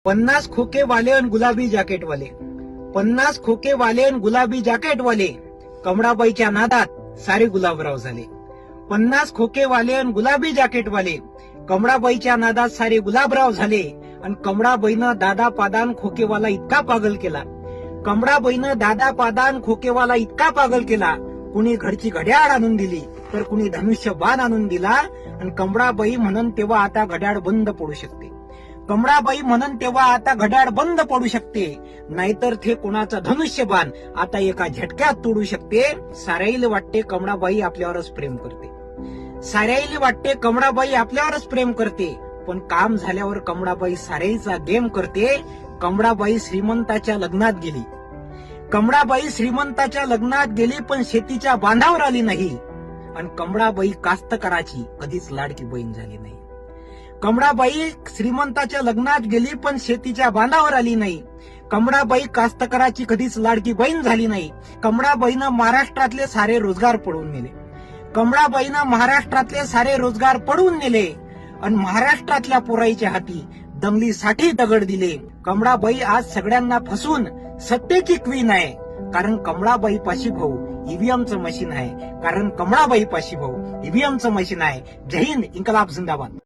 50 खोकेवाले आणि गुलाबी जॅकेटवाले, 50 खोकेवाले आणि गुलाबी जॅकेटवाले कमळाबाईच्या नादात सारे गुलाबराव झाले. 50 खोकेवाले आणि गुलाबी जॅकेटवाले कमळाबाईच्या नादात सारे गुलाबराव झाले. आणि कमळाबाईनं दादा पादान खोकेवाला इतका पागल केला, कमळाबाईनं दादा पादान खोकेवाला इतका पागल केला. कुणी घरची घड्याळ आणून दिली तर कुणी धनुष्य बाण आणून दिला. आणि कमळाबाई म्हणून तेव्हा आता घड्याळ बंद पडू शकते, कमळाबाई म्हणून तेव्हा आता घड्याळ बंद पडू शकते. नाहीतर ते कोणाचं धनुष्यबाण आता एका झटक्यात तोडू शकते. साऱ्याईला वाटते कमळाबाई आपल्यावरच प्रेम करते, साऱ्याईला वाटते कमळाबाई आपल्यावरच प्रेम करते. पण काम झाल्यावर कमळाबाई साऱ्याईचा गेम करते. कमळाबाई श्रीमंताच्या लग्नात गेली, कमळाबाई श्रीमंताच्या लग्नात गेली पण शेतीच्या बांधावर आली नाही. आणि कमळाबाई कास्तकाराची कधीच लाडकी बहीण झाली नाही. कमळाबाई श्रीमंताच्या लग्नात गेली पण शेतीच्या बांधावर आली नाही. कमळाबाई कास्तकाराची कधीच लाडकी बहीण झाली नाही. कमळाबाईनं महाराष्ट्रातले सारे रोजगार पळवून नेले, कमळाबाईनं महाराष्ट्रातले सारे रोजगार पळवून नेले. आणि महाराष्ट्रातल्या पोराईच्या हाती दंगलीसाठी दगड दिले. कमळाबाई आज सगळ्यांना फसवून सत्तेची क्वीन आहे. कारण कमळाबाई पाशी भाऊ ईव्हीएमचं मशीन आहे, कारण कमळाबाई पाशी भाऊ ईव्हीएमचं मशीन आहे. जय हिंद, इन्कलाब जिंदाबाद.